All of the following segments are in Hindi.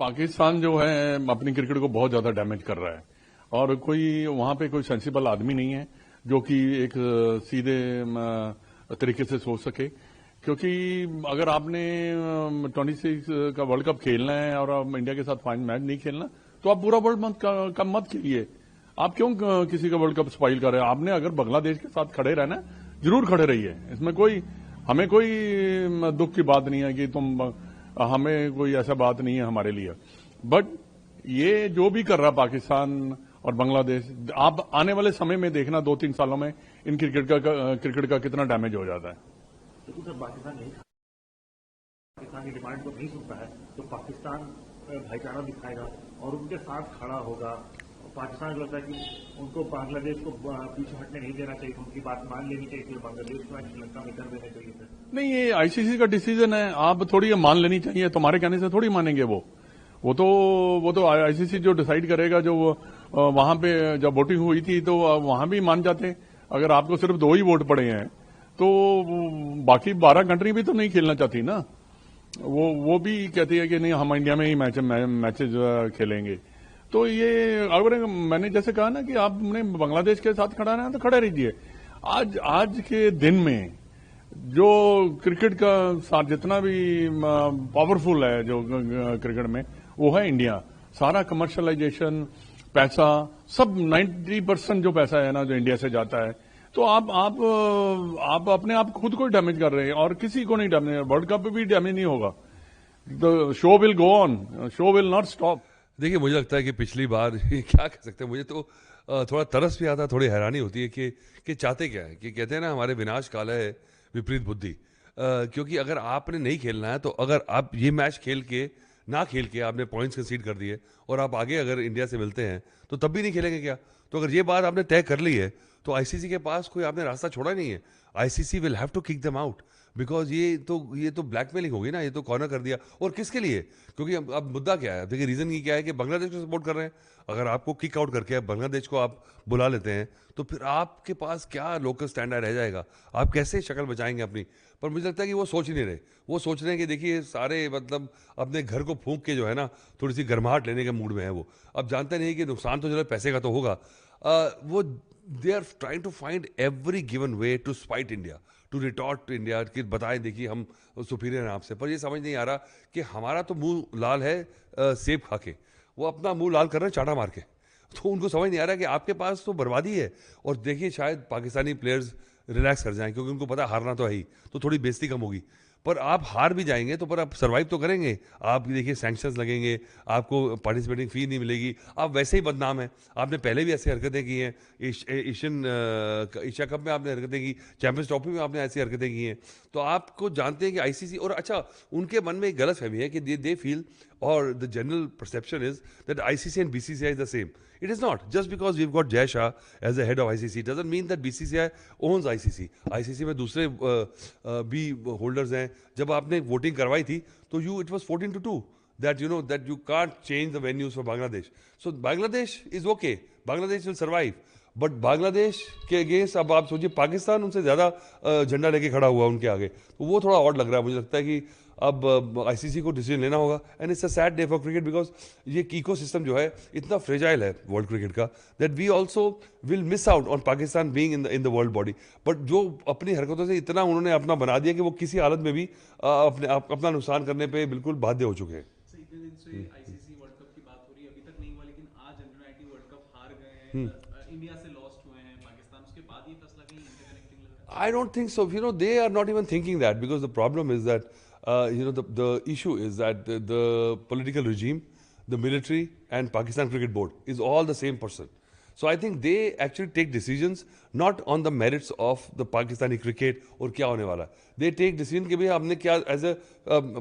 पाकिस्तान जो है अपनी क्रिकेट को बहुत ज्यादा डैमेज कर रहा है और कोई वहां पे कोई सेंसिबल आदमी नहीं है जो कि एक सीधे तरीके से सोच सके, क्योंकि अगर आपने 26 का वर्ल्ड कप खेलना है और आप इंडिया के साथ फाइनल मैच नहीं खेलना तो आप पूरा वर्ल्ड कप मत खेलिए। आप क्यों किसी का वर्ल्ड कप स्पॉइल कर रहे हैं? आपने अगर बांग्लादेश के साथ खड़े रहना जरूर खड़े रहिए, इसमें हमें कोई दुख की बात नहीं है कि हमें कोई ऐसा बात नहीं है हमारे लिए। बट ये जो भी कर रहा पाकिस्तान और बांग्लादेश, आप आने वाले समय में देखना 2-3 सालों में इन क्रिकेट का कितना डैमेज हो जाता है। तो सर पाकिस्तान की डिमांड को नहीं सुनता है तो पाकिस्तान भाईचारा दिखाएगा और उनके साथ खड़ा होगा। पाकिस्तान को लगता है कि उनको बांग्लादेश को पीछे हटने नहीं देना चाहिए, उनकी बात मान लेनी चाहिए, बांग्लादेश को श्रीलंका में कर देना चाहिए सर। नहीं, ये आईसीसी का डिसीजन है, आप थोड़ी मान लेनी चाहिए, तुम्हारे कहने से थोड़ी मानेंगे वो तो आईसीसी जो डिसाइड करेगा। जो वहां पे जब वोटिंग हुई थी तो वहां भी मान जाते। अगर आपको सिर्फ 2 ही वोट पड़े हैं तो बाकी 12 कंट्री भी तो नहीं खेलना चाहती ना। वो भी कहती है कि नहीं, हम इंडिया में ही मैचेज खेलेंगे। तो ये अगर मैंने जैसे कहा ना कि आपने बांग्लादेश के साथ खड़ा रहना तो खड़े रहिए। आज के दिन में जो क्रिकेट का साथ जितना भी पावरफुल है जो क्रिकेट में, वो है इंडिया। सारा कमर्शलाइजेशन, पैसा, सब 90% जो पैसा है ना जो इंडिया से जाता है। तो आप अपने आप खुद को डैमेज कर रहे हैं और किसी को नहीं डैमेज। वर्ल्ड कप भी डैमेज नहीं होगा। The show will go on, show will not stop. देखिए, मुझे लगता है कि पिछली बार क्या कह सकते हैं, मुझे तो थोड़ा तरस भी आता है, थोड़ी हैरानी होती है कि चाहते क्या है। कि कहते हैं ना, हमारे विनाश काल है विपरीत बुद्धि। क्योंकि अगर आपने नहीं खेलना है तो अगर आप ये मैच खेल के आपने पॉइंट्स कंसीड कर दिए और आप आगे अगर इंडिया से मिलते हैं तो तब भी नहीं खेलेंगे क्या? तो अगर ये बात आपने तय कर ली है तो आईसीसी के पास कोई आपने रास्ता छोड़ा नहीं है। ICC will have to kick them out because ये तो ब्लैकमेलिंग होगी ना, ये तो कॉर्नर कर दिया। और किसके लिए? क्योंकि अब मुद्दा क्या है? देखिए, रीजन ये क्या है कि बांग्लादेश को सपोर्ट कर रहे हैं। अगर आपको किक आउट करके बांग्लादेश को आप बुला लेते हैं तो फिर आपके पास क्या लोकल स्टैंडर्ड रह जाएगा? आप कैसे शक्ल बचाएंगे अपनी? पर मुझे लगता है कि वो सोच ही नहीं रहे। वो सोच रहे हैं कि देखिए, सारे मतलब अपने घर को फूंक के जो है ना, थोड़ी सी गर्माहट लेने के मूड में है वो। अब जानते नहीं कि नुकसान तो चलो पैसे का तो होगा। वो they are trying to find every given way to spite India, to retort to India, कि बताएं देखिए हम सुपीरियर हैं आपसे। पर ये समझ नहीं आ रहा कि हमारा तो मुंह लाल है सेब खा के, वो अपना मुंह लाल कर रहे हैं चाटा मार के। तो उनको समझ नहीं आ रहा कि आपके पास तो बर्बादी है। और देखिए, शायद पाकिस्तानी प्लेयर्स रिलैक्स कर जाएं क्योंकि उनको पता है हारना तो है ही, तो थोड़ी बेइज्जती कम होगी। पर आप हार भी जाएंगे तो पर आप सर्वाइव तो करेंगे। आप देखिए, सैंक्शंस लगेंगे, आपको पार्टिसिपेटिंग फी नहीं मिलेगी, आप वैसे ही बदनाम हैं। आपने पहले भी ऐसी हरकतें की हैं, एशिया कप में आपने हरकतें की, चैंपियंस ट्रॉफी में आपने ऐसी हरकतें की हैं। तो आपको जानते हैं कि आईसीसी, और अच्छा, उनके मन में एक गलत फहमी है कि दे फील, और the general perception is that ICC and BCCI is the same. It is not. Just because we've got Jay Shah as the head of ICC doesn't mean that BCCI owns ICC. ICC में दूसरे भी होल्डर्स हैं. जब आपने वोटिंग करवाई थी तो it was 14-2 that that you can't change the venues for Bangladesh. So Bangladesh is okay. Bangladesh will survive. But Bangladesh के अगेंस्ट अब आप सोचिए, पाकिस्तान उनसे ज़्यादा झंडा लेके खड़ा हुआ उनके आगे, तो वो थोड़ा ऑड लग रहा है. मुझे लगता है कि अब आईसीसी को डिसीजन लेना होगा. And it's a sad day for cricket because ये इकोसिस्टम जो है इतना फ्रेजाइल है वर्ल्ड क्रिकेट का, that we also will miss out on Pakistan being in the world body. But जो अपनी हरकतों से इतना उन्होंने अपना बना दिया कि वो किसी हालत में भी अपना नुकसान करने पर बिल्कुल बाध्य हो चुके हैं. आईसीसी वर्ल्ड कप की बात हो रही है, अभी तक नहीं हुआ, लेकिन आज अंडर 19 वर्ल्ड कप हार गए हैं, इंडिया से लॉस्ट हुए हैं पाकिस्तान. उसके बाद ये फैसला कहीं इंटरकनेक्टिंग लग रहा है? I don't think so. They are not even thinking that, because the problem is that, the issue is that the political regime, the military, and Pakistan Cricket Board is all the same person. So I think they actually take decisions not on the merits of the Pakistani cricket और क्या होने वाला है. They take decision कि भाई हमने क्या as a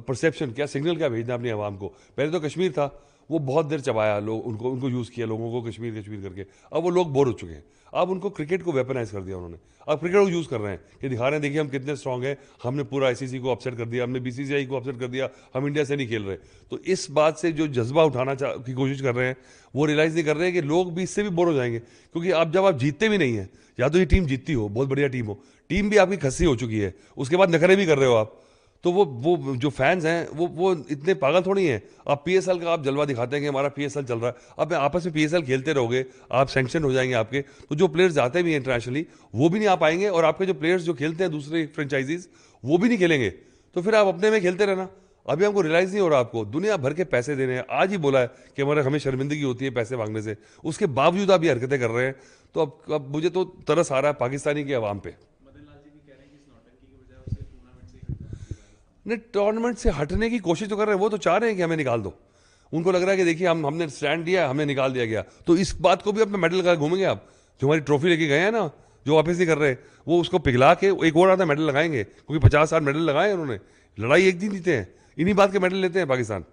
perception, क्या सिग्नल क्या भेजना अपनी आवाम को. पहले तो कश्मीर था, वो बहुत देर चबाया, लोग उनको यूज़ किया, लोगों को कश्मीर करके. अब वो लोग बोर हो चुके हैं. अब उनको क्रिकेट को वेपनाइज कर दिया उन्होंने. अब क्रिकेट को यूज़ कर रहे हैं कि दिखा रहे हैं देखिए हम कितने स्ट्रांग हैं, हमने पूरा आईसीसी को अपसेट कर दिया, हमने बीसीसीआई को अपसेट कर दिया, हम इंडिया से नहीं खेल रहे. तो इस बात से जो जज्बा उठाना की कोशिश कर रहे हैं, वो रियलाइज़ नहीं कर रहे हैं कि लोग भी इससे भी बोर हो जाएंगे. क्योंकि अब जब आप जीतते भी नहीं हैं, या तो ये टीम जीतती हो, बहुत बढ़िया टीम हो, टीम भी आपकी खस्सी हो चुकी है, उसके बाद नखरे भी कर रहे हो आप, तो वो जो फैंस हैं वो इतने पागल थोड़ी हैं। आप पीएसएल का आप जलवा दिखाते हैं कि हमारा पीएसएल चल रहा है, अब आपस में पीएसएल खेलते रहोगे, आप सैंक्शन हो जाएंगे आपके, तो जो प्लेयर्स जाते भी हैं इंटरनेशनली वो भी नहीं आ पाएंगे, और आपके जो प्लेयर्स जो खेलते हैं दूसरे फ्रेंचाइजीज वो भी नहीं खेलेंगे, तो फिर आप अपने में खेलते रहना। अभी हमको रियलाइज नहीं हो रहा, आपको दुनिया भर के पैसे देने हैं। आज ही बोला है कि हमें शर्मिंदगी होती है पैसे मांगने से, उसके बावजूद आप ये हरकतें कर रहे हैं। तो अब मुझे तो तरस आ रहा है पाकिस्तानी की आवाम पे। मदन लाल जी भी कह रहे हैं कि इस नौटंकी की बजाय उसे टूर्नामेंट से ही हटना चाहिए। नहीं, टूर्नामेंट से हटने की कोशिश तो कर रहे हैं, वो तो चाह रहे हैं कि हमें निकाल दो। उनको लग रहा है कि देखिए हमने स्टैंड दिया, हमें निकाल दिया गया, तो इस बात को भी अपने मेडल लगा घूमेंगे आप। जो हमारी ट्रॉफी लेके गए हैं ना, जो वापस नहीं कर रहे, वो उसको पिघला के एक और आधा मेडल लगाएंगे, क्योंकि 50 साल मेडल लगाए उन्होंने, लड़ाई एक दिन जीते हैं, इन्हीं बात के मेडल लेते हैं पाकिस्तान।